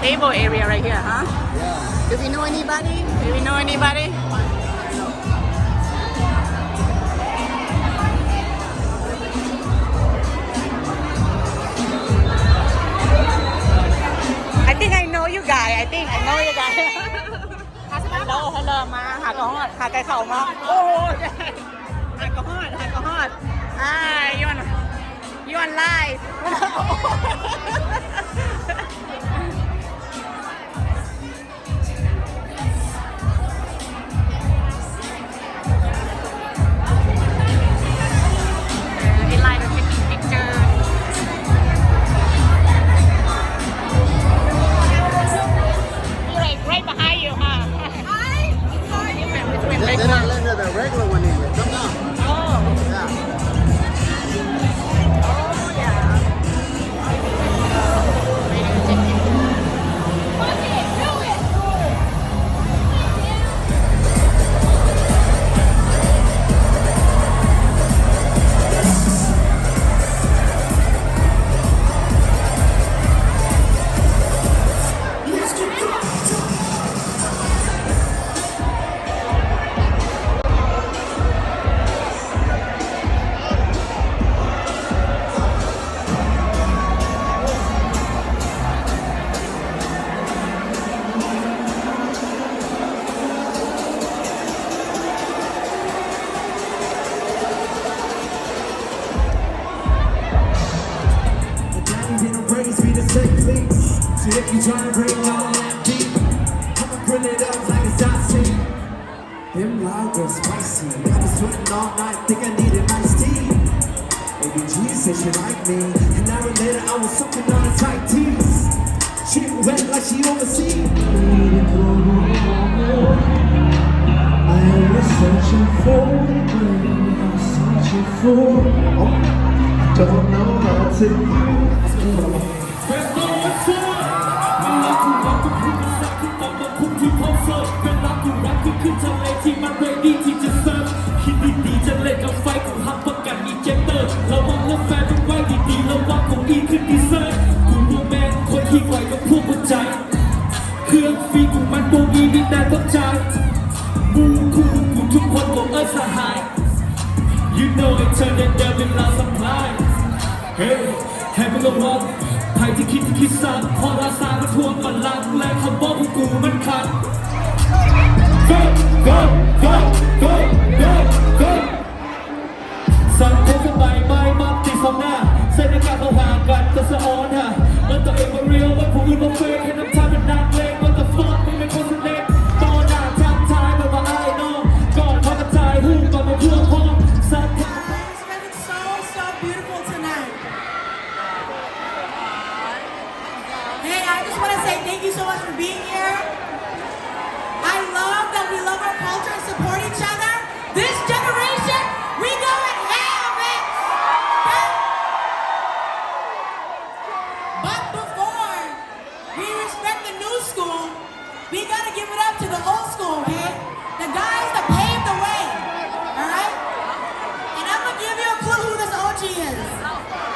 table area right here, huh? Yeah. Do we know anybody? Do we know anybody? I think I know you guys. I think I know you guys. Hello, hello มาหากระหอดหาไก่เข่ามาโอ้ยหากระหอดหากระหอดyou on live in line taking picture right behind you, huh? They're not letting the regular one in yet. Come on. Oh. Yeah. Oh, yeah. So if you tryna bring all that deep, I'ma grill it up like it's hot tea. Them loud girls spicy. I was sweating all night, think I needed iced tea. Baby G said she liked me. An hour later, I was sucking on her tight tees. She wet like she overseas. I was searching for the I was searching for. Oh, don't know how to do. ที่พบเจอเป็นรักกูรักคือขึ้นทะเลที่มันเรดี้ที่จะเซิร์ฟคิดดีๆจะเล่นกับไฟกูฮับประกันอีเจคเตอร์ระวังเรื่องแฟนต้องไว้ดีๆระวังของอีขึ้นดีเซอร์กูรู้แม่คนที่ไหวกับพวกหัวใจเครื่องฟีกูมันโบมีมีแต่ต้องใจมูคู่กูทุกคนบอกสหาย You know it turn it down เวลาสัมภาษณ์ Hey ให้มึงระวังใครที่คิดซ้ำพอราซาก็ทวงบัลลังก์และคำบอกของกูมันขัด Go go go go go go สังคมสมัยใหม่มักติดสองหน้าเส้นในการเข้าหากันก็สะอ้อนฮะมันตัวเองมาเรียวมันผู้อื่นมาเฟกให้น้ำชาเป็นนางเลงมันจะฟอดไม่เป็นคนสนิทตอนหน้าทักทายแบบว่าไอ้น้องก่อนเขากระจายหูก่อนมาเพื่อพ้องสัก So beautiful tonight. Hey, I just want to say thank you so much for being here. I love that we love our culture and support each other. This generation, we go and have it. Okay? But before we respect the new school, we got to give it up to the old school, okay? The guys that paved the way. All right? And I'm going to give you a clue who this OG is.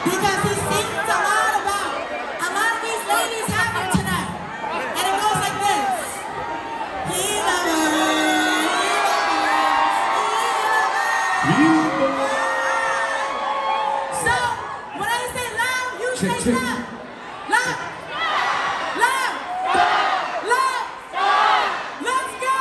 Because he sings a lot about a lot of these ladies having tonight. And it goes like this. He loves her. So, when I say loud, you say loud. Loud. Loud. Loud. Let's go.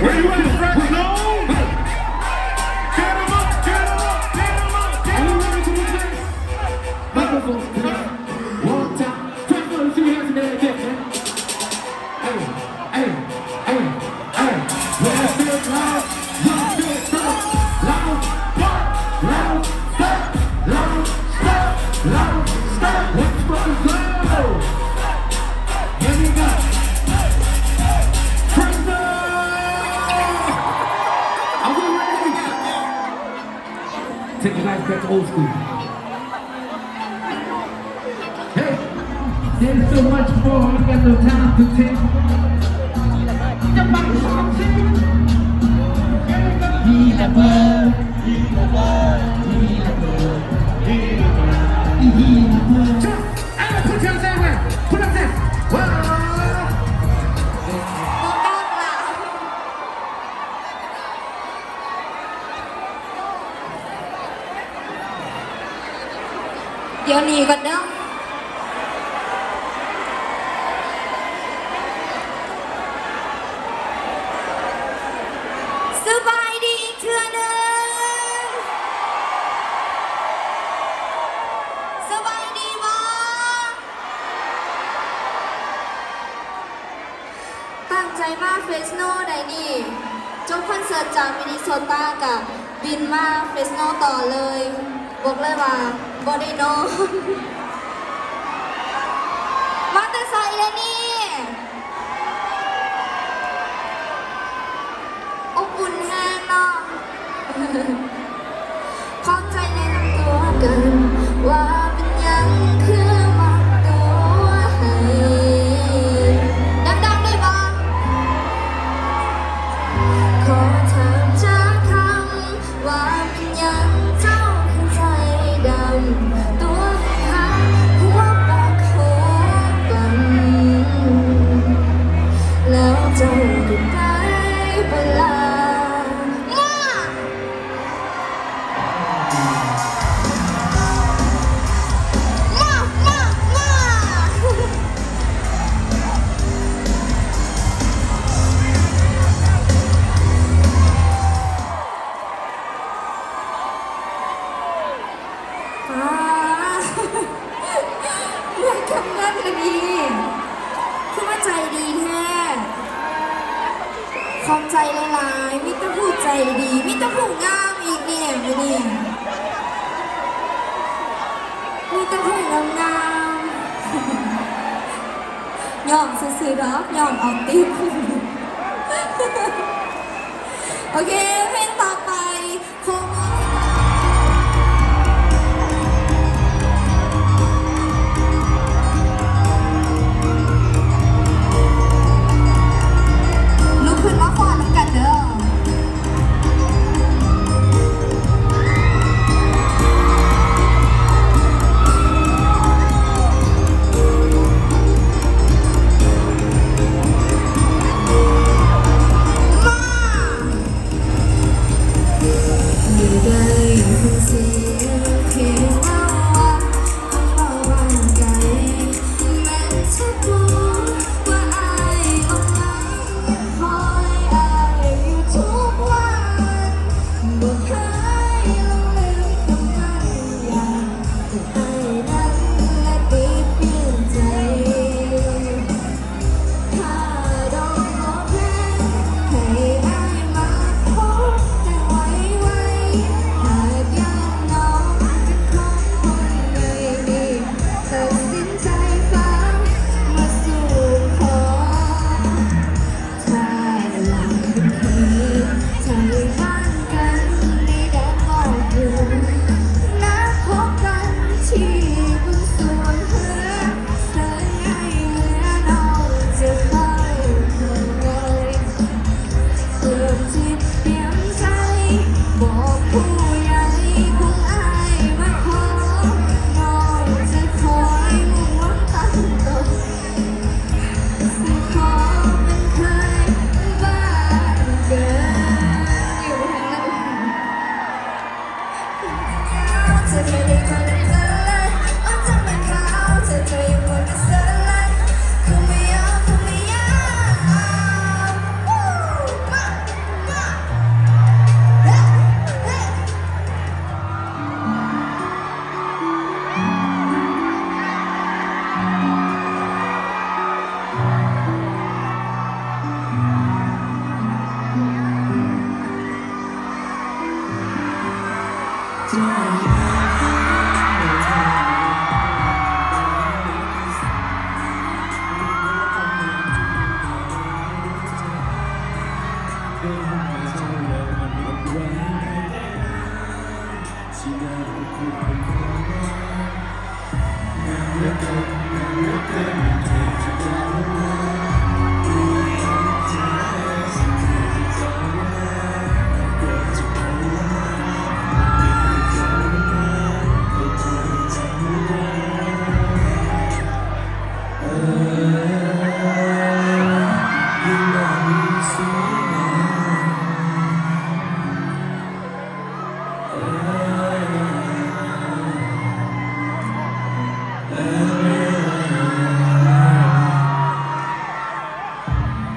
Where you at, Fresno? There's so much more, I got no time to take. จะบังคับฉันมีระเบิดมีระเบิดมีระเบิดมีระเบิดมีระเบิด Everyone put your hands everywhere. Put up there. Wow. โมกังล่ะเดี๋ยวหนีก่อนเด้อสบายดีอีกเทื่อหนึงสบายดีบ่ตั้งใจมาเฟสโนได้นี่จบคอนเสิร์ตจากมินนิโซตากับบินมาเฟสโนต่อเลยบอกเลยว่าบ่ได้นอนมาแต่ไซเลยนี่อบอุ่นแห้งเนาะขอบใจในนำตัวกันว่าเป็นยังคือมักตัวให้ดังๆได้บ้างขอถามจากคำว่าเป็นยังเจ้าคือใจดำตัวให้หักหัวปากโคบันแล้วเจ้าได้ไปเวลาอยากทำงานเลยดีคือว่าใจดีแท้ขอบใจหลายๆมิตรผู้ใจดีมิตรผู้งามอีกเนี่ยไม่เนี่ยมิตรผู้งามๆยอมซื้อๆดอกยอมเอาติ๊บโอเคเพลงต่อไปคงลุกขึ้นมาขวาน้ำกันเด้อมา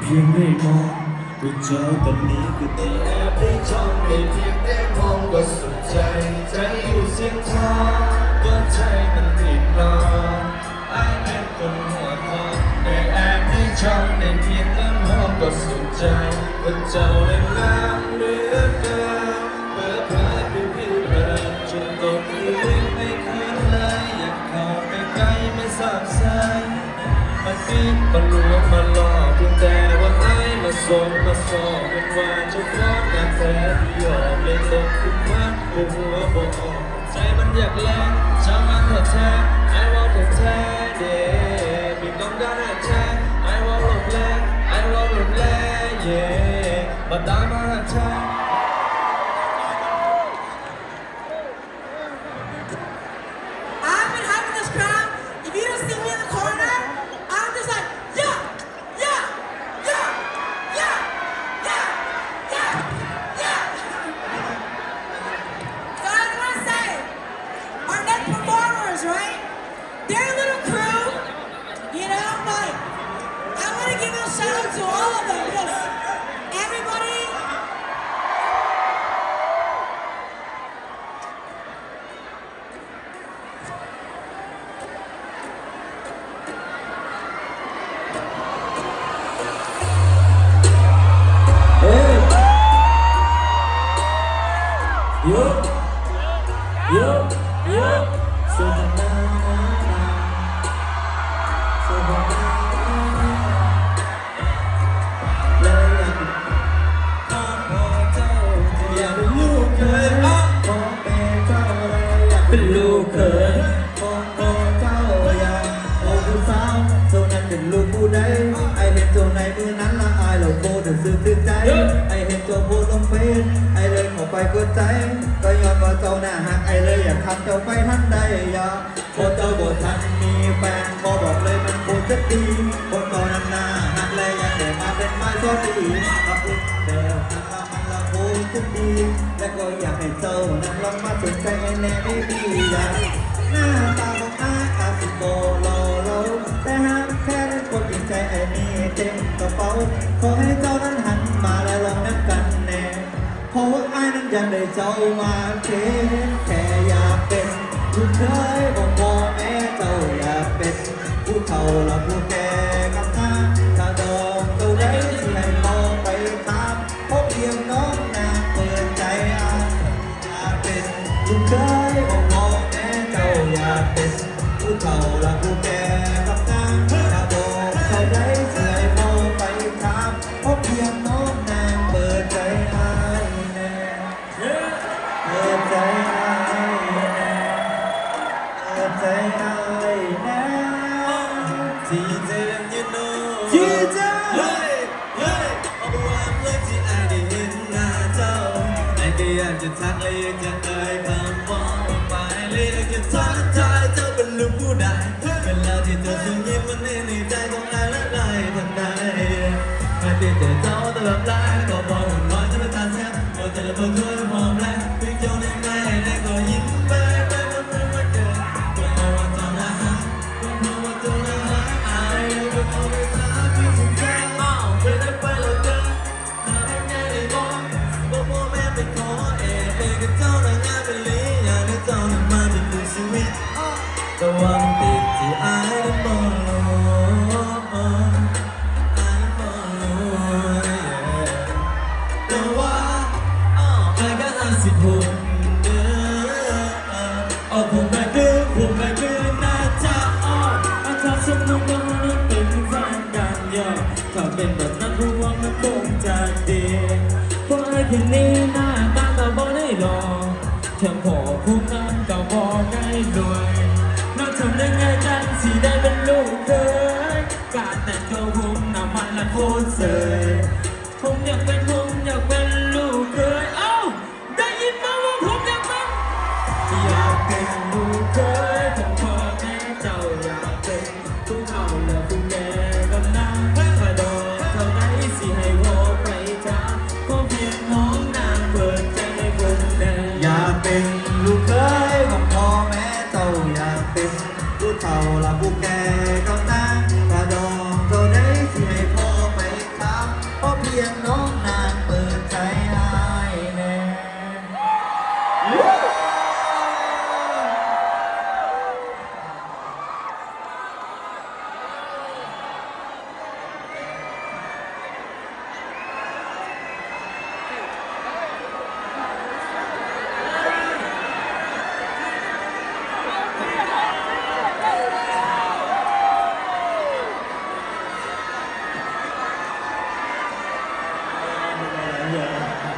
เพียงได้มองก็เจอตอนนี้ก็ได้แอบได้จ้องได้เพียงได้มองก็สุดใจใจอยู่เสียงทองก็ใจมันติดนอนไอ้เป็นคนหัวทองได้แอบได้จ้องได้เพียงได้มองก็สุดใจก็เจ้าเล่นน้ำเหลือเกินเปิดเผยผิวเริงจนตกพื้นไม่คืนเลยอยากเข้าไปใกล้ไม่สาบสายมาซีมาลวงมาหลอกเพียงแต่ว่าไอ้มาส่งมาสอบเป็นว่าเจ้าของงานแต่ที่ยอมเลยตกขึ้นมาหัวบอกใจมันอยากแลกช่างมันเถอะแท้ไอ้ว่าเถอะแท้เด้ปิดต้องได้แท้ไอ้ว่าหลบแลกไอ้ว่าหลบแลกเย่มาตามมาแท้ I've been hyping this crowd. If you don't see me in the corner, I'm just like, yeah, yeah, yeah, yeah, yeah, yeah, yeah. So I just want to say, our next performers, right? They're a little crew, you know, but I want to give a shout out to all of them because everybody. Yo, yo, yo, so na na na na, so na na na na. เลยอยากอ้อนวอนเจ้าอยากเป็นลูกเคยอ้อนวอนเป็นเจ้าเลยอยากเป็นลูกเคยอ้อนวอนเจ้าอยากโอ้ผู้สาวเจ้านั้นเป็นลูกผู้ใดไอเห็นเจ้าในมือนั้นละอายเราโคตรซื่อตื่นใจไอเห็นเจ้าโพสลงเฟซไอเลยเข้าไปกดใจก็ย้อนว่าเจ้าหน้าหักไอเลยอยากทำเจ้าไปทันใดอยากพอเจ้าบ่ทันมีแฟนพอบอกเลยมันโคตรจะดีคนตอนนั้นหน้าหักเลยอยากได้มาเป็นไม้ซ้อนดีมาพูดเดียวนั่นละมันละโคตรจะดีและก็อยากให้เจ้านั้นลองมาสนใจไอแน่ไม่ดีอยากหน้าตาของอาสิโบโลโลแต่หากแค่ได้คนจริงใจไอ้นี่เต็มกระเป๋าขอให้เจ้านั้นหันมาและลองนับกันแน่เพราะว่าไอ้นั้นอยากได้เจ้ามาเทแค่อยากเป็นผู้เคยบอกพ่อแม่เจ้าอยากเป็นผู้เฒ่าและผู้แก่กับข้าถ้าดองเจ้าได้ที่ให้มองไปตามพบเพียงน้องนางเปิดใจอาอยากเป็นผู้เคยบอกพ่อแม่เจ้าอยากเป็นผู้เฒ่าและผู้แก่กับข้าถ้าดองเจ้าได้ที่ให้มองไปตามพบเพียงน้องนางเปิดใจอาแน่เปิดใจอาแน่เปิดใจอาแน่ที่เจนยูโน่ที่เจนเฮ้ยเฮ้ยเอาไปวางเลยที่ไอได้เห็นหน้าเจ้าไอก็อยากจะทักเลยอยากจะเอ่ยคำว่าไปเลยอยากจะทักทายเจ้าเป็นลูกผู้ใดเวลาที่เธอส่งยิ้มมันในใจของไอและไอทันใดไม่ได้เจอเจ้าแต่แบบไรก็บอกหุ่นน้อยจะไม่ทันแท้พอเจอแล้วก็เคยมองแรงวิ่งเจ้าในไงและก็ยิ้มไปไปมันไม่มาเจอก็มองว่าเจ้าหน้าก็มองว่าเจ้าหน้าไอก็มองไปตาพี่สุดใจไปได้ไปแล้วเจอหาได้ไงได้บอกพ่อแม่ไปขอกับเจ้าหน้างานเป็นลีอยากให้เจ้านั้นมาเป็นคู่ชีวิตแต่ว่ามันติดที่ไอนั้นมองแต่ว่าไอ้ก็อาจสิ คตรเสยผมอยากเป็นลูกเคยเอ้าได้ยินมาว่าผมอยากเป็นลูกเคยของพ่อแม่เจ้าอยากเป็นผู้เฒ่าและผู้แก่กำนังกระโดดเท่าไหนสิให้พ่อไปจ้าขอเพียงน้องนางเปิดใจให้ผมแน่อยากเป็นลูกเคยของพ่อแม่เจ้าอยากเป็นผู้เฒ่าและผู้แก่กำนังกระโดดเท่าไหนสิให้พ่อไปจ้าขอเพียงน้องนางเปิดใจให้แน่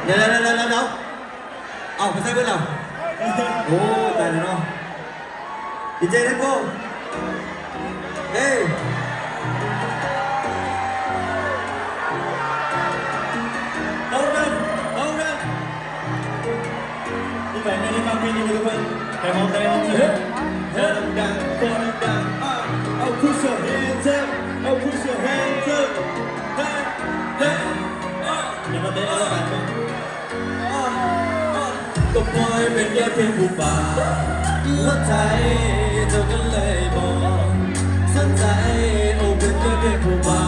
เดี๋ยวเอาไปใส่เพื่อนเราโอ้ตายแล้วเนาะดีเจเลโก้เฮ้ยเอาเดินนี่ไปนี่ฟังเพลงนี้ทุกคนไปมองเฮ้ยดังเอา push your hands up เอา push your hands up เฮ้ยเดี๋ยวมาเต้นแล้วกันก็ปล่อยเป็นแค่เพียงผู้ป่าหัวใจเจ้าก็เลยบอกสนใจโอ้เป็นแค่เพียงผู้ป่า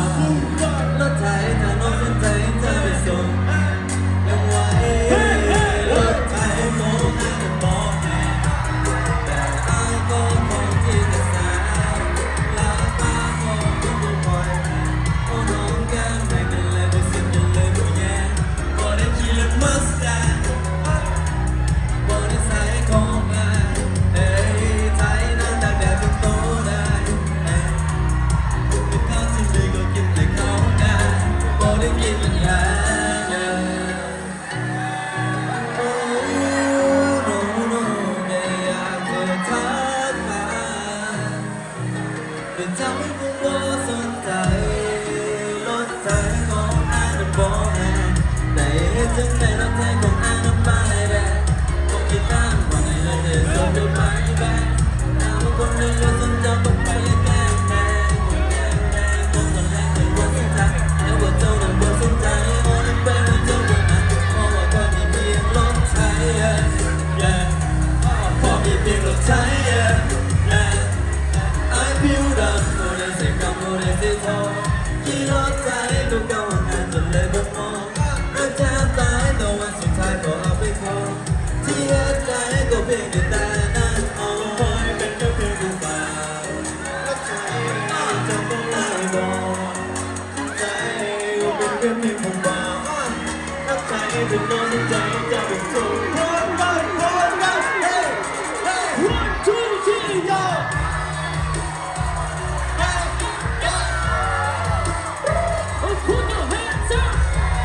แล้วไทยถ้าน้องสนใจจะไปส่งยังไหวรถไทยมองหน้ากันบอกแม่แต่อายก็คงที่จะสายลาตาคงต้องปล่อยโอ้น้องแก้มแม่กันเลยบ่สิ้นกันเลยบ่แย่บ่ได้ขี่รถมัสแตงบนสายของงานเอ้ยไทยนั้นดักแดดเป็นโตได้เป็นข้าวที่ดีก็กินแต่ข้าวงานบ่ได้กินมันยาโอ้โน้ไม่อยากจะทักมาเป็นทำให้ผมบ่สนใจรถไฟของอ้ายมันบ่แน่แต่เห็นจังในรถไฟของอ้ายน้ำไม่แดงคิดตั้งว่าในเรื่องเดิมจะไปแบกน้ำคนหนึ่งว่าสนใจต้องไปแก้แน่คนตอนแรกเคยว่าสนใจแต่ว่าเจ้านั้นว่าสนใจโอ้นั่นเป็นว่าเจ้าว่านั้นเพราะว่าก็มีเพียงรถใช้พอมีเพียงรถใช้ไอ้ผิวดำโมได้เสียกำโมได้เสียทองขี่รถไฟลูกเก่าห่างจนเลยบ่มองอาจจะตายแต่วันสุดท้ายก็เอาไปครองที่เหตุใจก็เพียงแต่นั้นเอาไว้เป็นแค่เพียงผู้บ่าวและใจจะต้องได้บอกใจก็เป็นแค่เพียงผู้บ่าวและใจเป็นน้องใจจะเป็นสุขคนวันเฮ้ย one two three yo put your hands up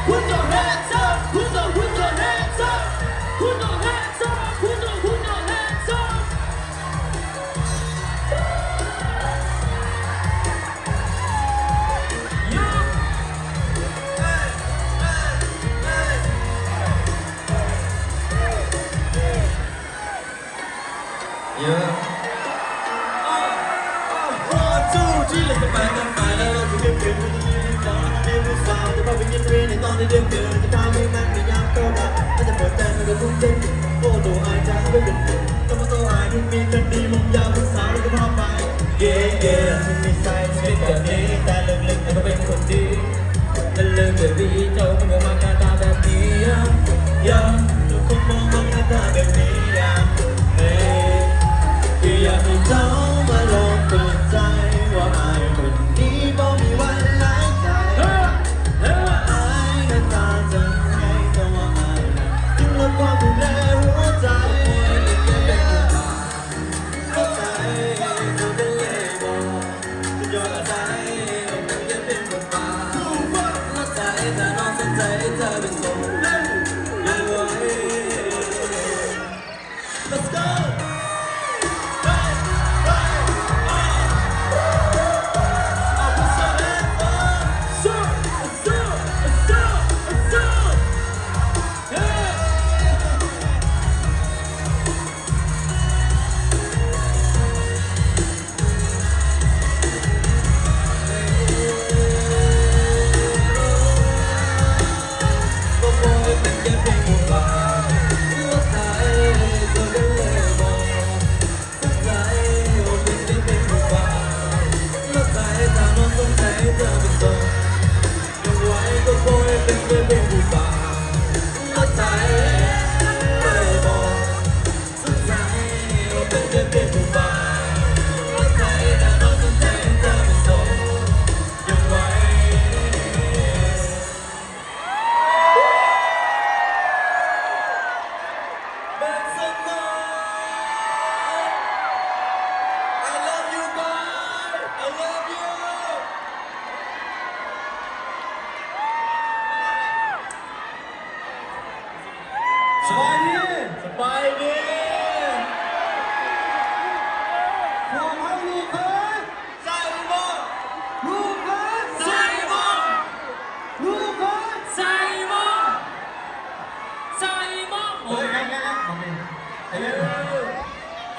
put your hands up put your hands up put your hands up put your hands up yeah one two three เลยจะไปกันไปแล้วเราจะเก็บเกี่ยวตอนนี้ผู้สาวจะพาไปกินเรียนในตอนที่เดิมเกินจะทำให้มันไม่ยากเท่าไหร่ถ้าจะเปิดใจมันก็ทุ่มเทโอ้ตัวอายจะไม่เป็นต้องมาตัวอายที่มีกันดีมุมยาวผู้สาวก็พาไปเย่ฉันมีใจชีวิตแบบนี้แต่ลึกๆก็เป็นคนดีแต่เลิกแบบนี้เจ้าก็มองมาหน้าตาแบบนี้ทุกคนมองมาหน้าตาแบบนี้อยากให้เจ้ามาลองเปิดใจว่าอายคนนี้บ่มีวันหลายใจว่าอายหน้าตาจะให้แต่ว่าอายจึงลดความดูแลหัวใจเข้าใจจะเป็นเลยบอกจะยอมใจมันยังเป็นบทบาทแล้วใจแต่น้องสนใจเธอเป็นส่งยังไว้ Let's go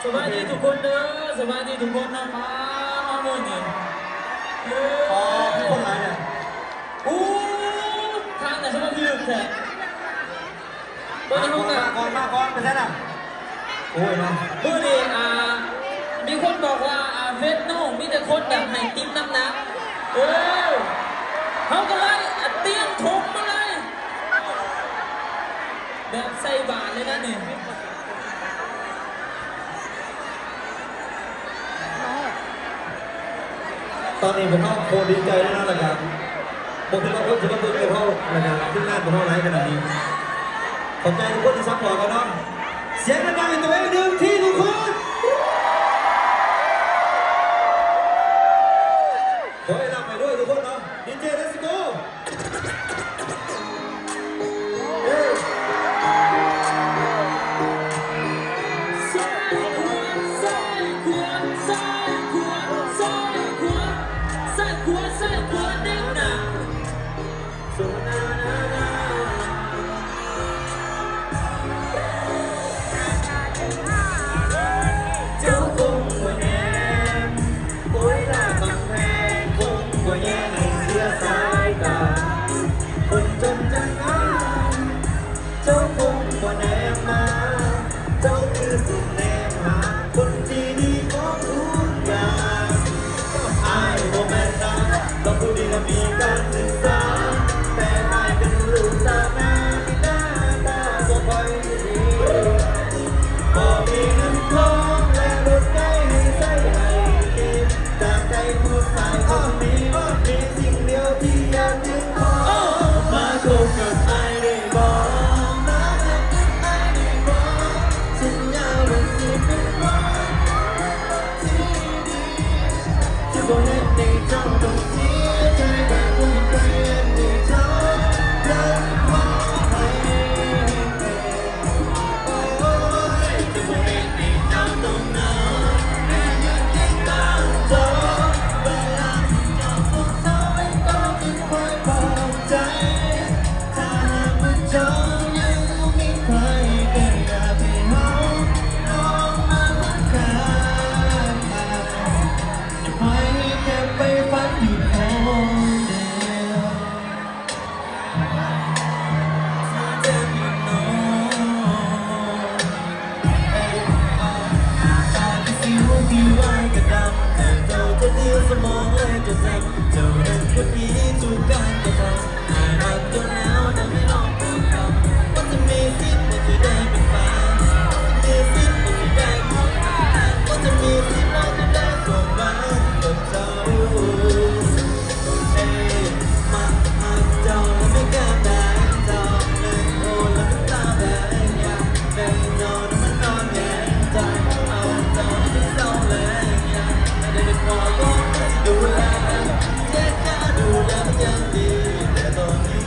สวัสดีทุกคนเด้อสวัสดีทุกคนนะมาเอาหมดเนี่ย อ๋อคนไหนเนี่ย อู้ทางแต่ฉันมาพิลึกแท้ตอนนี้ห้องน่ะ มาก่อนไปใช่น่ะโอ้ยนะ เมื่อนี้มีคนบอกว่าเวทโน่มีแต่คนแบบให้ติ๊บน้ำหนักเขาก็เลยเตี้ยงถมมาเลยแบบใส่บาทเลยนะเนี่ย ตอนนี้ผมเข้าโคดีใจแล้วนะรายการผมคิดว่าคนจะมาดูเขารายการขึ้นหน้าเป็นเท่าไรขนาดนี้ขอบใจทุกคนที่ซัพพอร์ตกันเนาะเสียงดังๆในตัวเองหนึ่งที่ทุกคนขอให้รับไปด้วยทุกคนเนาะดีเจ let's go คนจนจะงามเจ้าคงบ่แนมมาเจ้าคือสุดแนมหาคนที่ดีของทุกอย่างอายบ่แม่นนะต้องผู้ดีและมีการศึกษาแต่อายเป็นลูกตาแม่ที่หน้าตาบ่ค่อยดีบ่มีเงินทองและรถได้ให้ใช้ให้กินจากใจผู้ชายคนนี้มีสิ่งเดียวที่อยากจะขอมาคบกับไอ้ได้บอกมาคบกับไอ้ได้บอกสัญญาว่าสิเป็นวันที่ดีจะบอกให้ในเจ้าต้องเสียใจแบบผู้เปลี่ยนในเจ้ารักขอให้เป็นโอ้ยจะบอกให้ในเจ้าต้องเหงาและยังคิดตามเจ้าเวลาที่เจ้าสุขเศร้าก็จะคอยปลอบใจถ้าหากว่าเจ้ายังมีใครก็อยากให้เขาลองมาข้างๆอย่าปล่อยให้แค่ไปฝันอยู่คนเดียวถ้าเธอมีน้องตาที่สิวที่ไว้กระดำแต่เจ้าจะเดียวสมองเลยจะจำเจ้านั้นคนนี้ทุกการกระทำอารักจนแล้วแต่ไม่ลองพูดคำว่าจะมีสิทธิ์ว่าจะได้เป็นแฟนมีสิทธิ์ว่าจะได้คุยกันว่าจะมีสิทธิ์ว่าจะได้สมหวังกับเจ้าเอ้ยมาเจ้าแล้วไม่กล้าได้เจ้าเลยโอ้แล้วน้ำตาแดงอยากได้เจ้าแล้วมันนอนแย่ใจเอาเจ้าที่เศร้าแรงอยากไม่ได้เป็นพ่อก็ดูแลแค่แค่ดูแลมันยังดีแต่ตอนนี้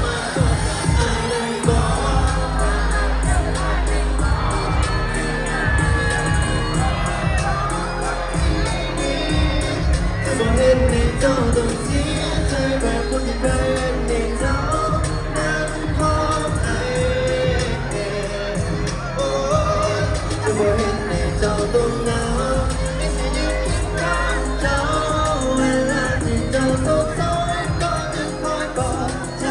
มาคบกับไอ้ได้บอกจะบอกเห็นในเจ้าต้องเสียใจแบบคนที่เคยเห็นในเจ้านั้นพอไอ้โอ้ยจะบอกเห็นในเจ้าต้องเหงาไม่ใช่ยืนคิดข้างเจ้าเวลาที่เจ้าตกเศร้าก็จะคอยปลอบใจ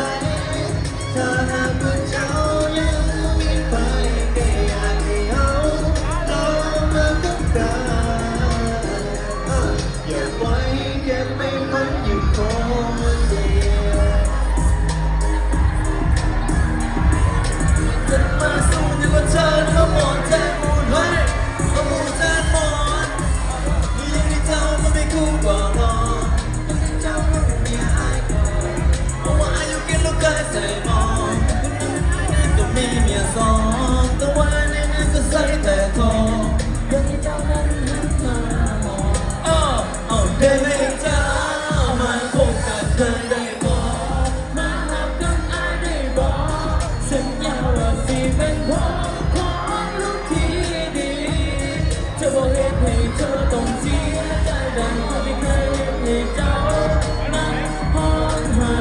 ถ้าหากว่าเจ้ายังมีใครก็อยากให้เขาลองมาคบกันอย่าปล่อยให้เก็บไปฝันอยู่คนเดียวจะมาสู้ดีกว่าเธอแล้วหมดใจหมุนไว้เอาหมุนใจหมดยังมีเจ้าก็ไม่คู่กว่าหรอกเจ้าก็เป็นเมียไอ้ก่อนเพราะว่าอายุกินลูกเกยใส่หมอนก็มีเมียสองแต่ว่าในนั้นก็ใส่แต่ทองยังมีเจ้านั้นหันมามองได้ไหมเจ้ามาคบกับเธอได้บอกมาหักกับไอ้ได้บอกสัญญาว่าสิเป็นพ่อของลูกที่ดีจะบอกเหตุให้เธอต้องเสียใจดังไม่เคยให้เจ้านั้นพอให้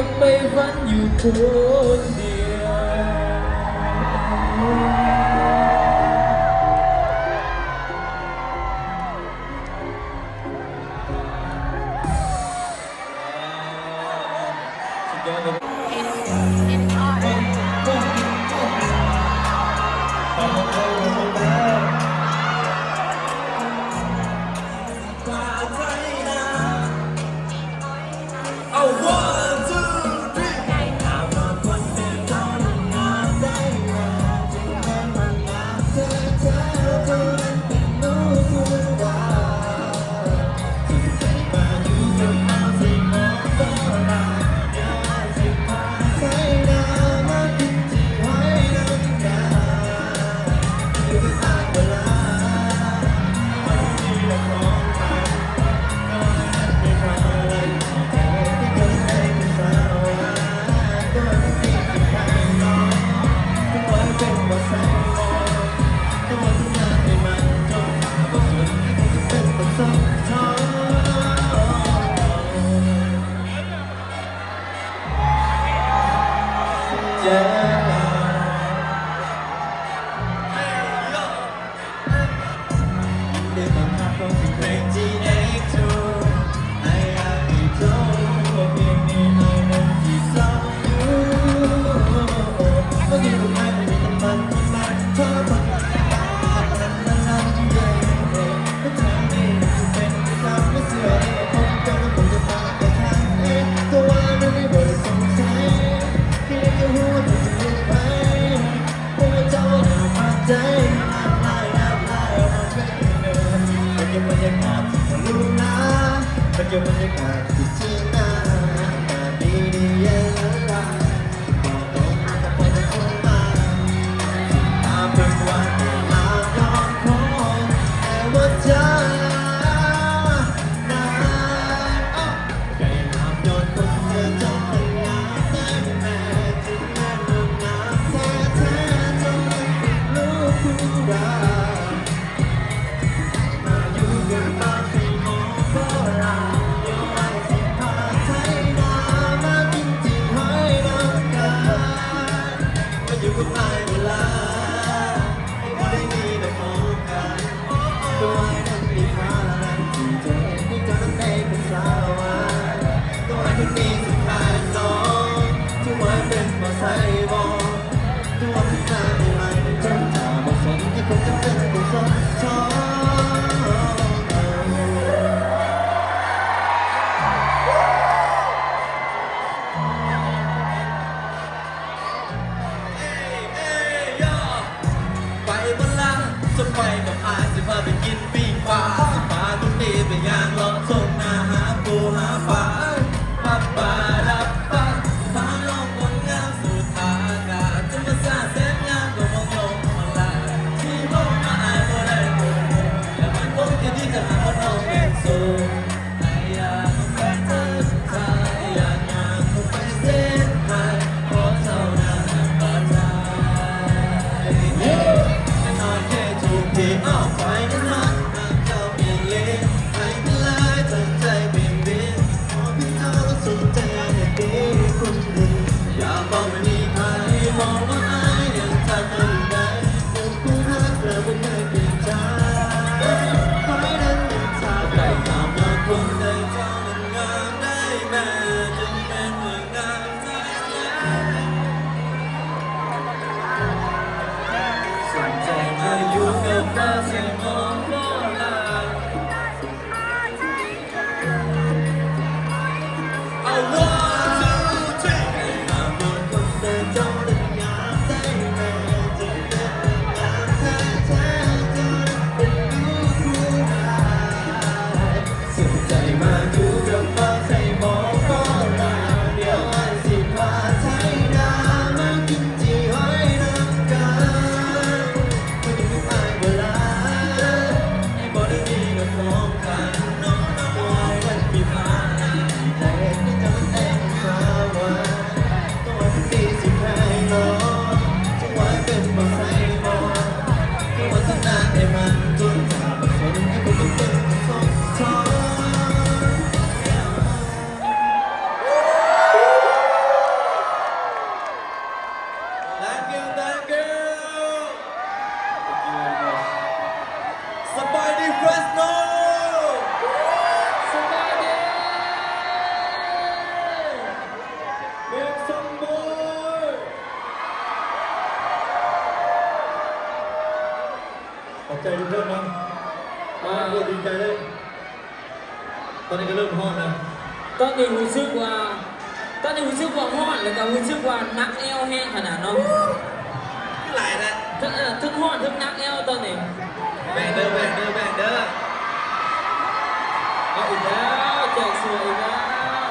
บไปฝันอยู่คนเดียวสุดยอดเลย เอา one two three เจ็บได้บังคับของเพลง GX2 ให้อยากให้เจ้าว่าเพลงนี้ให้มันที่เศร้าอยู่ก็ยิ่งรู้ไหมไม่มีน้ำมันที่มันเธอคนมันเย็นก็ทางนี้จะเป็นที่ทำไม่เสื่อมผมจะไม่คงจะตายแต่ทางเองก็ว่าไม่ได้บริสุทธิ์ใจเพียงแค่หัวใจจะรู้ไปเพราะว่าเจ้าหน้ามาใจน้ำลายออกมาเป็นเดิมเป็นยังบรรยากาศที่รู้นะเป็นยังบรรยากาศที่จีน่าแต่ดีดีเย็นละบอกตรงกับคนที่คนมาถ้าเป็นวันที่มาย้อนคอยแต่ว่าเธอนั้นแค่น้ำย้อนคนเธอจนเป็นงานได้แม้ถึงแม้เรื่องงานแท้แท้จนรู้คุณรักมาอยู่กันตอนที่มองก็รักอยู่ไว้ที่พาใช้น้ำมากินที่ให้น้ำกันมาอยู่กับนายเวลาไม่ได้มีแต่มองกันตัวไอ้นั้นมีค่าและที่เธอที่เธอนั้นได้เป็นสาววายตัวไอ้คนนี้สุดท้ายน้องที่ไว้เป็นมาใส่บอกตัวที่หน้าไม่ไหวจนตาบอดสนที่คงจะเป็นผู้สนชอบไปบนลาจะไปกับอาจะพาไปกินปิ้งปลาสิพาทุกทีไปย่างเลาะส่งนาหาปูหาปลาปับปลาดับปลาพาลองคนงามสู่ทากาจะมาสร้างเส้นงามก็มองลงมาลาที่ลงมาอายก็ได้โกงแต่มันคงจะดีจะหาว่าน้องเป็นสูงไอ้ยาต้องไปเจอสุดท้ายอยากงานต้องไปเส้นทางเพราะเท่านั้นปลาใจนอนแค่ถูกที่ออกไปนั้นหากเจ้าเปลี่ยนเลนให้เป็นลายตั้งใจเปลี่ยนเบนมองที่เจ้าแล้วสนใจให้ดีคนดีอย่ามองไม่มีใครมองว่าอายยังทำไม่ได้เป็นผู้รักเราไม่เคยเปลี่ยนใจคอยนั้นยังทำได้ตามมาคนใดเจ้านั้นงามได้แม้จึงเป็นเมืองงามใจสนใจมาอยู่กับเราเสียงมองก็ลาเอา one two three ให้มาบนคนเดินเจ้าเดินงามใจ ใจเพื่อนนะเราดีใจเลยตอนนี้ก็เริ่มฮอดนะ ตอนนี้รู้สึกว่าฮ้อนแล้วก็รู้สึกว่านักแอลแห้งขนาดเนาะ หลายนะ ทั้งฮ้อนทั้งนักแอลตอนนี้ แบ่งเด้อเอาอีกแล้วแจกเสืออีกแล้ว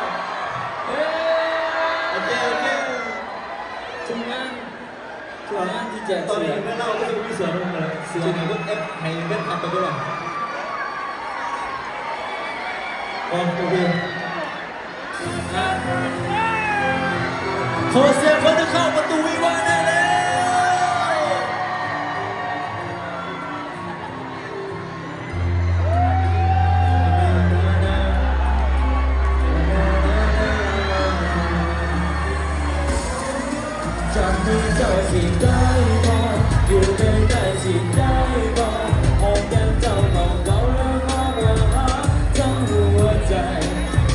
เฮ้ย โอเค ถึงงานที่แจก ตอน เสื นี้ อ เมื่อเราก็จะมีเสือลงมาเสือในรถเอฟให้เล่นทำไปด้วยโอเคขอเสียงคนจะเข้าประตูวิวาห์ได้แล้วจับมือเจ้าสิได้บ่อยู่ใกล้ๆสิได้บ่หอมแก้มเจ้าเบาๆแล้วมองว่าหาทั้งหัวใจ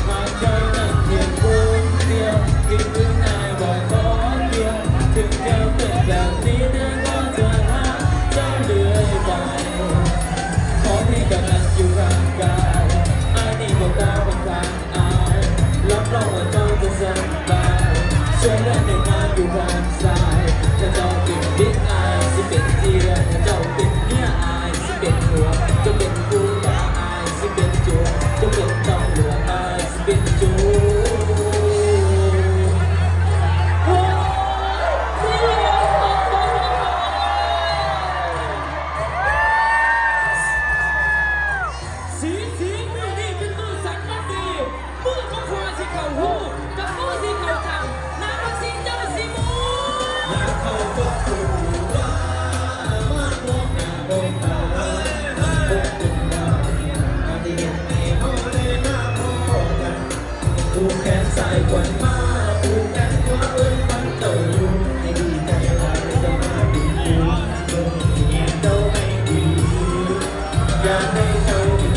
หากใจนั้นเพียงคนเดียวคิดถึงนายบ่ขอเดียวถึงจะเป็นแบบนี้เธอก็จะหาเจ้าเลื่อยไปขอให้กำลังอยู่ร่างกายไอ้นี่บอกดาวเป็นความอายรับรองว่าเจ้าจะสบายช่วยเล่นในงานอยู่ข้างซ้ายถ้าเจ้าเป็นบิ๊กอายสิเป็นเทียถ้าเจ้าเป็นเมียอายสิเป็นหัวจะเป็นกูตาอายสิเป็นจัวจะเป็นตำรวจอายสิเป็นจูสีมือนี่เป็นมือสันวัดดีมือมาควาสิเข่าหูกับมือสิเข่าทางน้ำมันสิเจ้าสิมูน้ำเข้าก็ถูกว่ามาโกงหน้าโกงตาโกงตุ่มดาวอาทิตย์นี้เขาได้หน้าพอกันผูกแขนสายควันมาผูกแขนขวาเอ้ยมันเจ้าอยู่ให้ดีใจหลายจะมาดีอยู่ตรงนี้เจ้าไม่ดีอยากให้เจ้าดี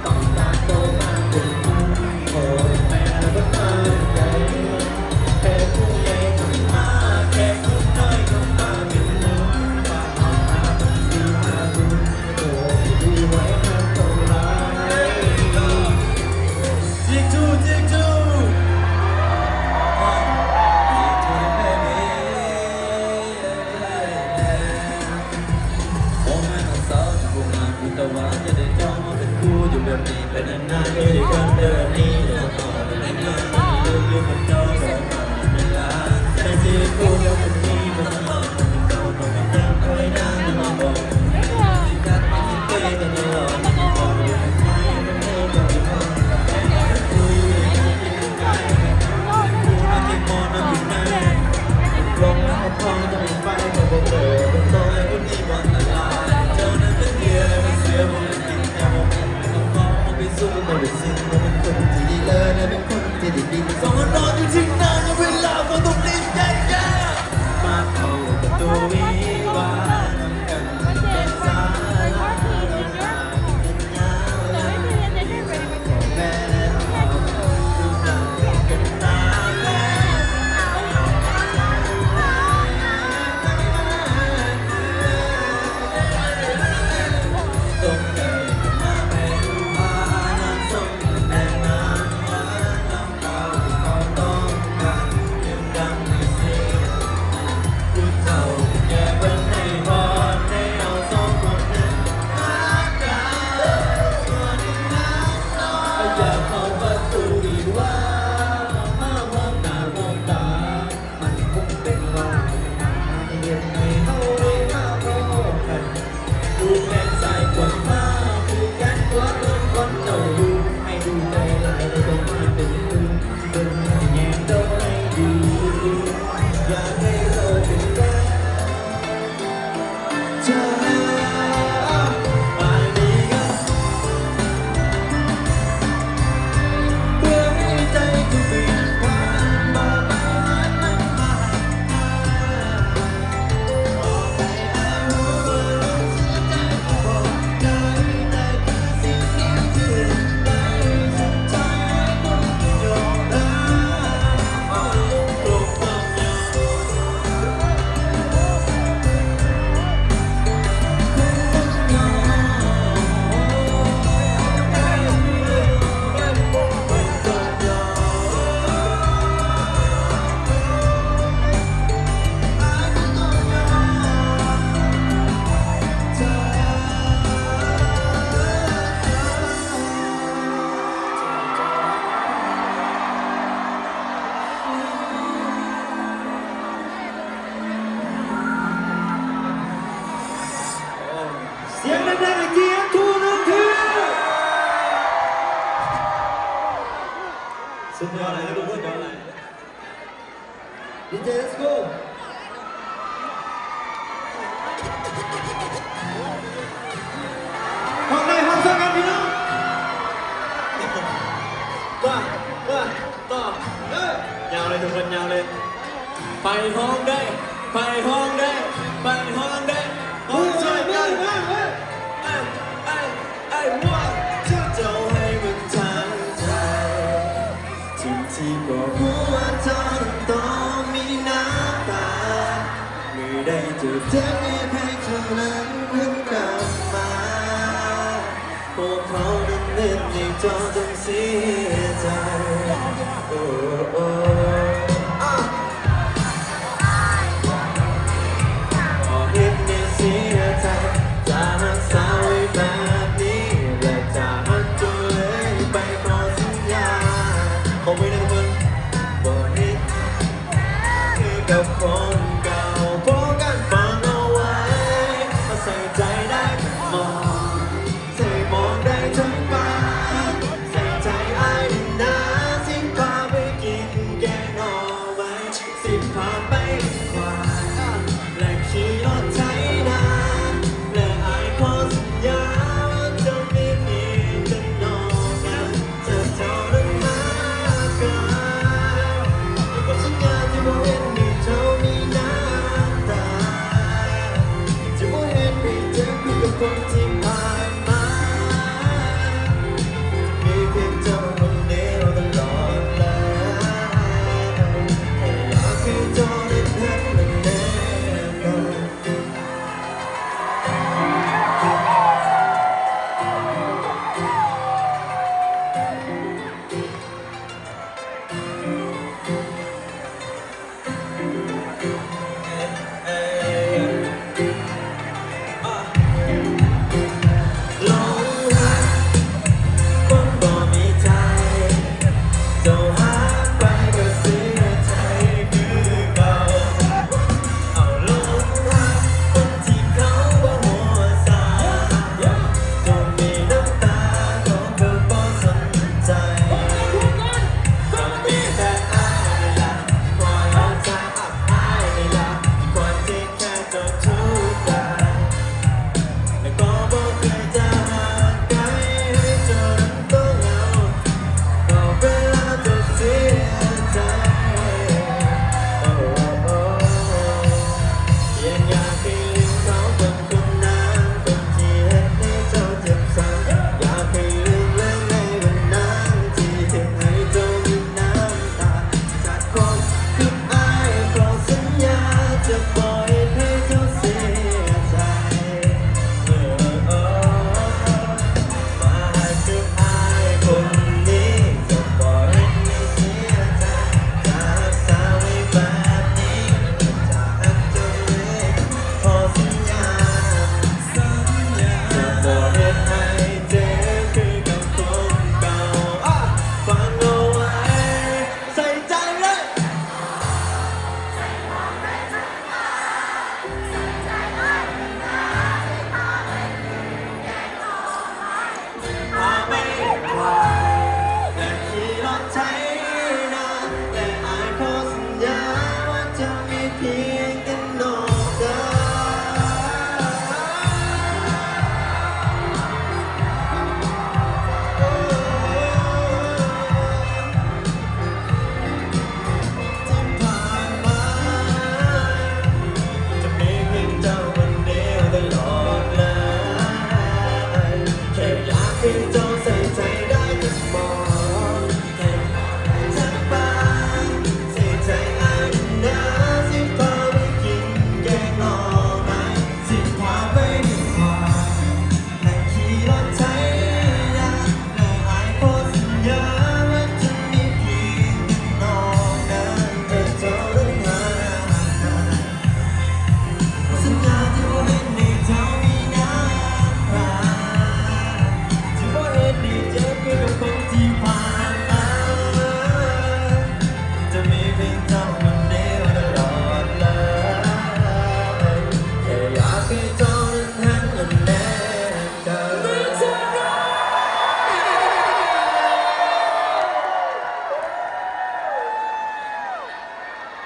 ต้องการโตมาเป็นผู้โอ้ยแม่ก็มาใจแค่ผู้ใหญ่ก็มาแค่ผู้น้อยก็มาเป็นหนึ่งฝากเอาตาดีมาดูโอ้ยดูไว้ให้เท่าไรจิกจูจิกจูโอ้แม่น้องสาวจะพูดงานพูดแต่ว่าจะได้จองมาเป็นคู่อยู่แบบนี้เป็นนานๆอยู่ด้วยกันเดินนี้จะต้องเป็นงานเดินอยู่กับเจ้าสองคนเวลาแต่ที่คู่เดียวกันนี้ก็ต้องมาเก่าต้องมานั่งคอยนั่งมาบอกที่กัดมาที่เตะกันตลอดบอกอยู่กับใครมันไม่ต้องมีความคุยกันที่กันได้คู่มาที่มองนั่งอยู่ไหนลงแล้วพอจะมีไฟก็บอกเธอเป็นตัวไอ้คนนี้วันละลายเจ้านั้นเป็นเดียวไม่เสียผมเลยกินแค่ผมไม่ต้องมองไม่สู้ไม่ได้สิ้นผมเป็นคนที่ดีเลยและเป็นคนที่ดีสองคนรอที่ สุดยอดเลยดีเจ let's go ห้องในห้องซ้อมกันพี่น้องว่าต่อยาวเลยทุกคนยาวเลยไปห้องได้ไปห้องได้ไปห้องได้ห้องช่วยกันไอ้ว่าเจ้าให้มันทางใจที่บอกว่าเธอต้องมีน้ำตาไม่ได้เจอเธอให้ใครเท่านั้นเพิ่งกลับมาพวกเขานั้นเล่นในจอต้องเสียใจโอ้โอ้เห็นเนี่ยเสียใจจะรักษาไว้แบบนี้และจะหักตัวเลยไปขอสัญญาขอไม่ได้ทุกคนบอกเห็นคือกับคนเก่าพอกันฟังเอาไว้มาใส่ใจได้มองใส่มองได้ทั้งบ้านใส่ใจไอ้นะสิ้นพาไปกินแกงหน่อไว้สิ้นพาไปควายและขี่รถไถนาและไอ้ขอสัญญาว่าจะไม่เพียงแต่นอนนะจะเท่านั้นมากกว่า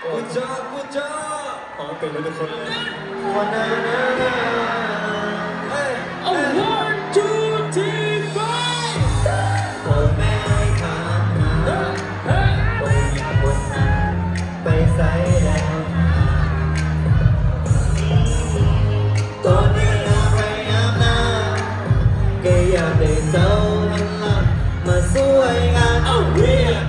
กูจ้าอ๋อเป็นแล้วทุกคนเลยวันนั้นเฮ้ย A 1 2 3 5 โอ้แม่ถามหาโอ้ยคนนั้นไปใส่แล้วตอนนี้เราพยายามนะก็อยากได้เจ้ามันละมาสวยงามเอาเรียก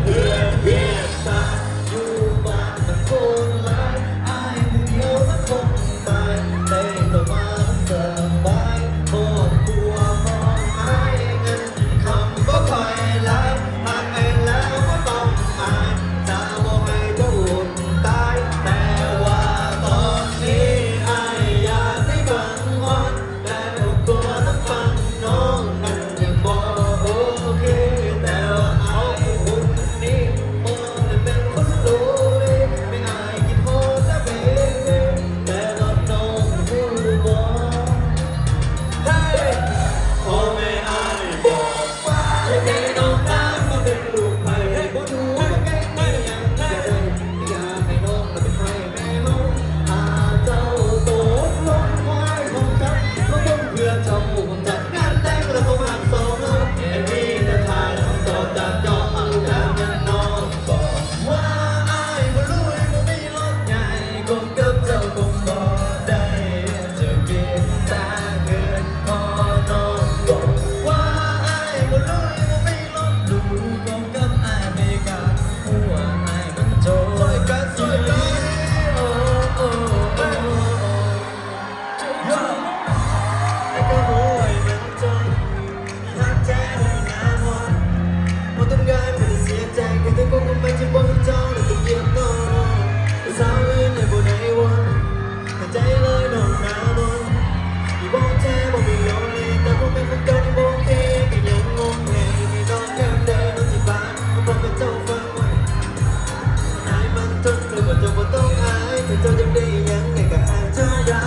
ตาอยู่บ้านมันคงหลายอายผู้เดียวมันคงตายได้ต่อมาสบายครอบครัวมองหายเงินคำก็คอยหลายหากไอ้แล้วก็ต้องอายจะบอกให้เจ้าอุ่นตายแต่ว่าตอนนี้อายอยากให้บังวันแต่ก็กลัวต้องฟังน้องมันยังบอกโอเคแต่ว่าเอาคนนี้มองเป็นคนรู้เลยไม่อายกินโหดและเป็นแต่ว่าน้องรู้บอกพ่อแม่อายบอกว่าให้น้องตามมาเป็นลูกไผ่ให้บ่ดูว่าแก่ไม่ยังจะได้อยากให้น้องมาเป็นไผ่แม่น้องหาเจ้าโตลงไว้ของกันก็ต้องเพื่อเจ้าผมจัดงานแต่งแล้วก็มาสองเราไอ้นี่จะทายคำตอบจากจอเอาแต่เงินน้องบอกว่าอายบ่รู้ว่ามีรถใหญ่คงกับเจ้าคงบ่ได้จะเก็บตาเงินพอน้องบอกว่าอายบ่รู้ว่ามีรถหรูคงกับอายไม่กล้าหัวอายมันโจรกันโอ้โอ้โอ้โอ้ไอ้ก็รู้ไอ้มันจนรักแท้เลยนะวันว่าต้องการไม่ได้เสียใจแค่ต้องคงไม่จะบอกเจ้าแล้วก็เกียบน้องสาวอื่นในบ่ได้วันแต่ใจเลยโดนหน้ามนต์ที่บอกแท้บอกไม่ยอมเลยแต่ผมเป็นคนเก่าที่บอกแค่ก็ยังงงไงที่น้องแก้มแดงน้องที่บ้านก็บอกกับเจ้าฟังไว้อายมันจนกลัวเจ้าบ่ต้องอายแต่เจ้าจะได้ยังไงก็อายเจ้าได้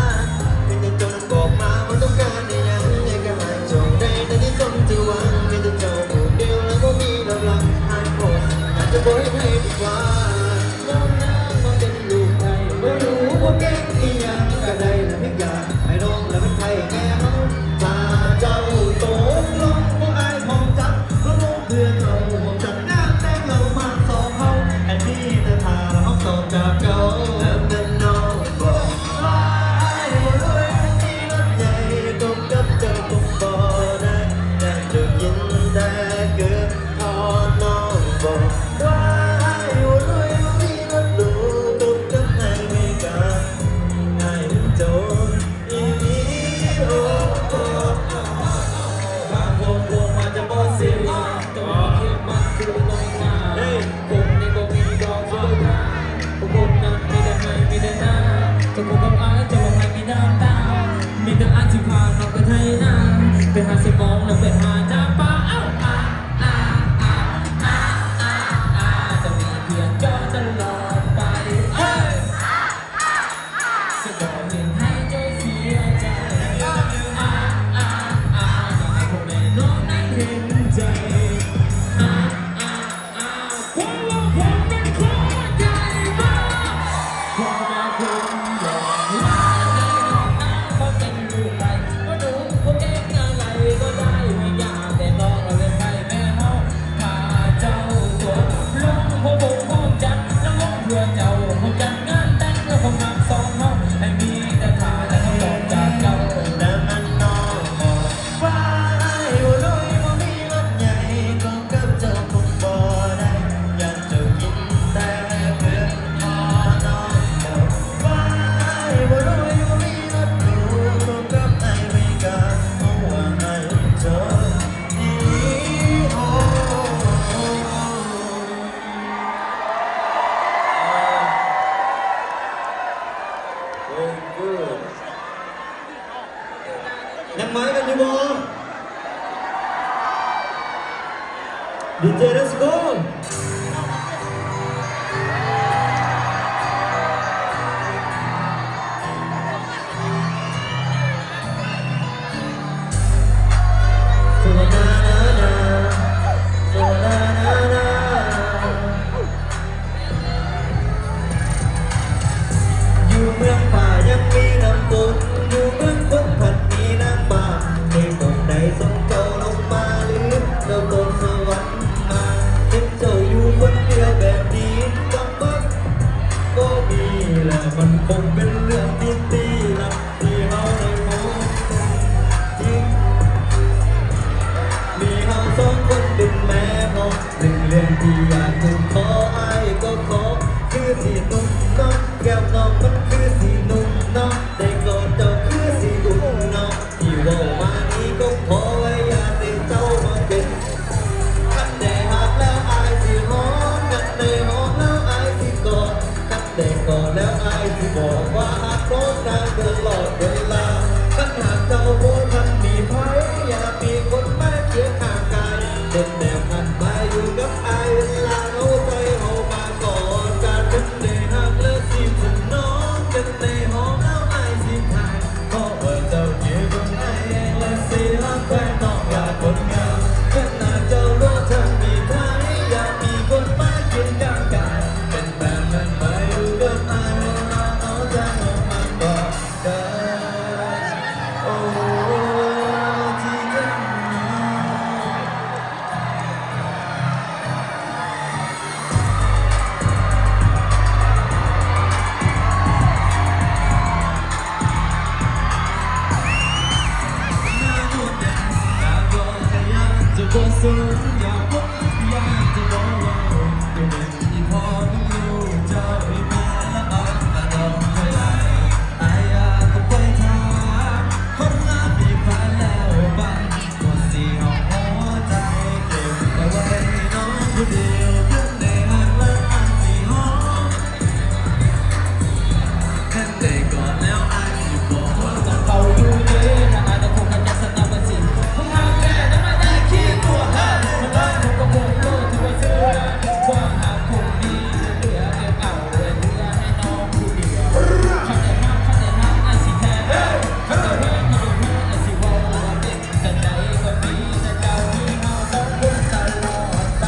เพียงแต่เจ้านั้นบอกมาว่าต้องการได้ยังไงก็อายเจ้าได้แต่ที่สมจะหวังเพียงแต่เจ้าผู้เดียวแล้วก็มีกำลังอายคนอยากจะบอกให้ดีกว่าน้องน้ำมาเป็นลูกไทยไม่รู้ว่าเก่งอีหยังก็ได้แต่เพียงอยากให้น้องและเป็นไทยแก่เขาถ้าเจ้าโตลงบ่อายผมจับเพราะน้องเพื่อนเราผมจัดงานแต่งเรามาสองเขาอันนี้แต่ถ้าเขาตอบจากเก่าแล้วเป็นน้อง แล้วมันคงเป็นเรื่องที่ดีละที่เราได้พบจริงมีเราสองคนเป็นแม่น้องเรื่องที่อยากจะขอไอ้ก็ขอคือสีนุ่มน้องแก้วน้องมันคือสีนุ่มน้องได้กอดเจ้าคือสีอุ่นน้องที่ว่ามานี้ก็ขอไว้อยากให้เจ้ามาเป็นกันได้หักแล้วไอ้สิหอมกันได้หอมแล้วไอ้สิกอดกันได้กอดแล้วไอ้สิบอกว่าหักโลกนานตลอดเวลากันหากเจ้าโบทันมีไผอยากมีคนมาเคียงข้างกายเป็นแนวกันมาอยู่กับไอ้เวลาเอาใจเอามากอดกันกันได้หักแล้วสิสนองกันได้หอมแล้วไอ้สิทายเพราะว่าเจ้าเกี่ยวกับไอ้และสิหักแค่น้องอยากคนงามกันหากเจ้าโลกทันมีไผอยากมีคนมาเคียงข้างกายเป็นแบบนั้นมาอยู่กับไอ้เวลาเอาใจเอามากอดกันโอ้ที่กัน จะบอกสูงอยากบอกอยากจะบอกว่าก็เป็นที่พอต้องรู้เจ้าไม่มีละอ่อนแต่ต้องไปไหนไอ้อยากก็ไปถามคนงานมีแฟนแล้วบ้างหมดสี่ห้องหัวใจเก็บเอาไว้น้องคนเดียวเพิ่งได้หักแล้วอันสี่ห้องแค่ได้ก่อนแล้วไอ้บอกว่าต้องเป่าอยู่เย็นอาจจะคงกันยันสนับสนุนผมหาแค่นั้นไม่ได้คิดตัวเฮ้ยมันได้ผมก็คงรู้ที่ว่าเชื่อว่าหากคงดีจะเหลือเก็บเอาไว้เหลือให้น้องผู้เดียวข้าแต่ห้ามไอ้สิแท้ข้าแต่แห้งไม่ได้ไอ้สิว่าเด็กแต่ใจก็มีแต่เจ้าที่เฮาต้องพูดตลอดไป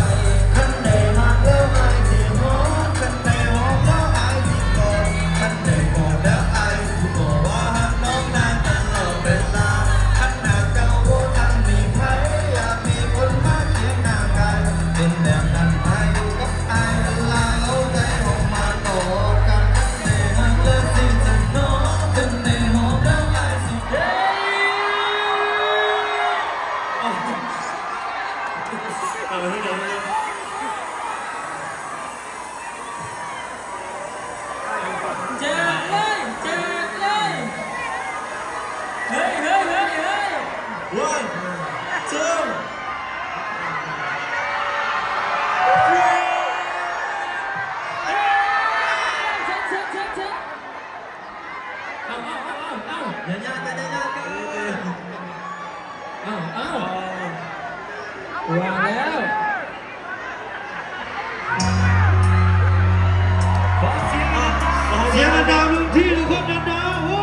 ขันได้หักแล้วไอ้สิหอมขันได้หอมแล้วไอ้สิกอดขันได้กอดแล้วไอ้สิบอกว่าหักน้องนานตลอดเวลาขันหากเจ้าโอ้ทันมีไผอยากมีคนมาเคียงข้างกายเป็นแบบนั้นไปอยู่กับไอ้เวลาเอาใจออกมากอดกันในหักแล้วสิจะน้องกันในหอมแล้วไอ้สิเด้เอาไปที่ไหนเนี่ยแจกเลยแจกเลยเฮ้ยเฮ้ยเฮ้ยเฮ้ย One, two,อย่ายากกันอย่ายากกันวางแล้วเสียงดังๆที่ทุกคนดังๆโอ้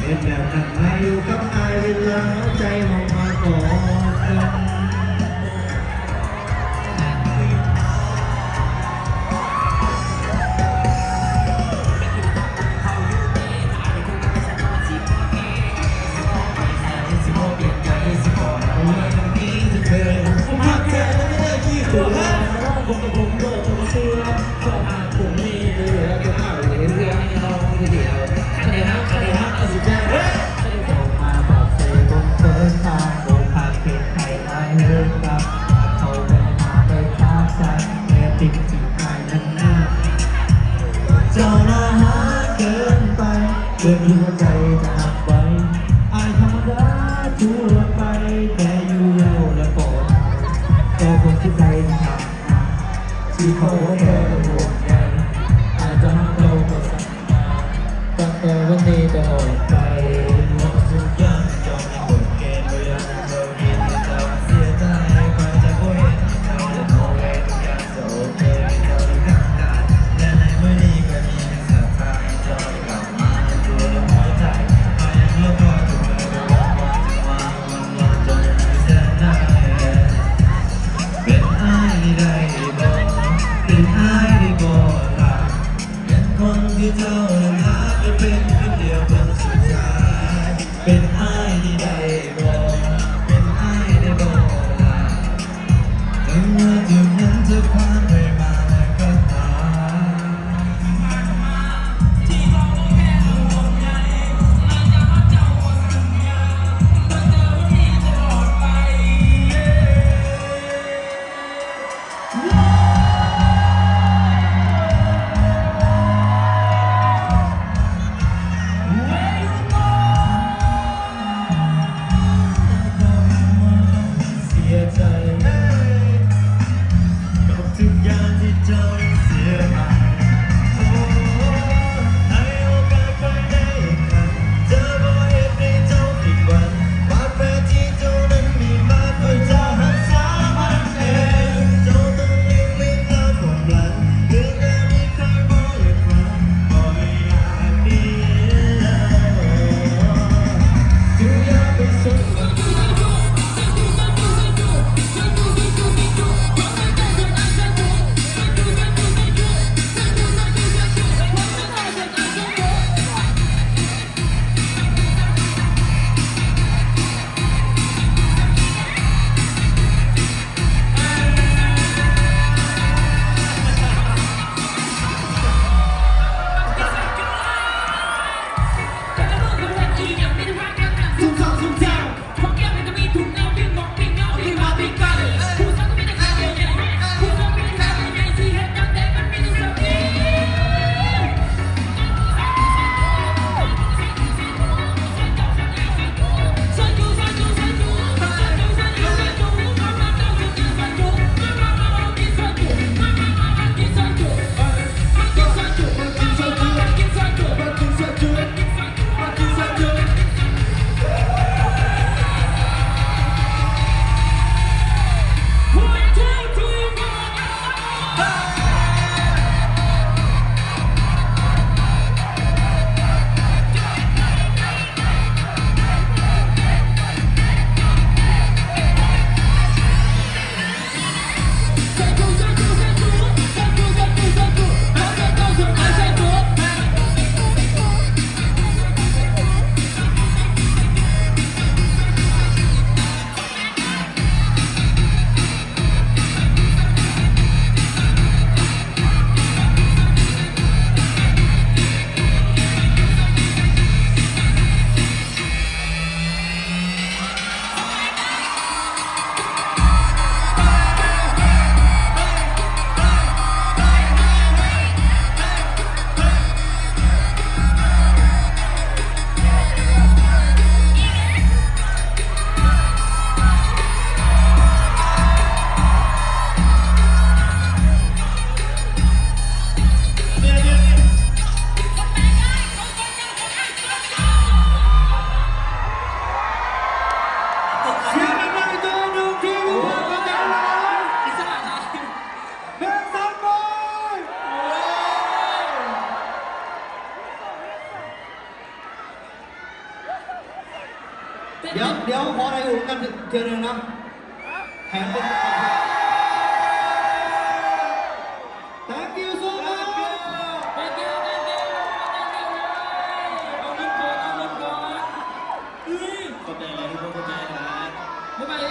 เป็นแบบนั้นมาอยู่กับอายเวลาหัวใจมองมาก่อนกัน เจ้าหน้าหาเกินไปเกินหัวใจจะหักไว้อายธรรมดาทั่วไปแต่อยู่แล้วและก่อนก็คงที่ใจทำที่เขาแค่ห่วงใยอาจจะหักเราก็สักตั้งแต่วันนี้จะออกไปหมดทุกอย่างยอมให้หมดเกณฑ์เวลาเราเห็นเราเสียใจใครจะก็เห็นเราจะมองเห็นทุกอย่างจะโอเคเราได้ทำได้และในวันนี้ก็มีศรัทธาจะกลับมาตัวหัวใจพยายามแล้วก็จะมาจะวันจะไม่เสียดายเป็นอ้ายได้บ่เป็นอ้ายได้บ่ล่ะเป็นคนที่เจ้านั้นหาจะเป็นคนเดียวคนสุดท้ายเป็นอ้ายที่ได้บ่เป็นอ้ายได้บ่ล่ะถึงเมื่อจุดนั้นจะผ่านไปมาแล้วก็ตาย เ เดี๋ยวพออะไรอยู่กันเจอหนึ่งนะแถมเป็น Thank you so much เอาเงินก่อนเฮ้ยขอบใจเลยทุกคนขอบใจครับบ๊ายบาย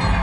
Now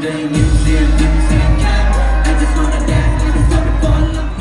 ได้ยินเสียงแค่ I just wanna dance I just wanna fall in love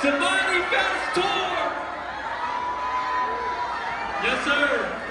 สบายดีแฟนทัวร์ Yes sir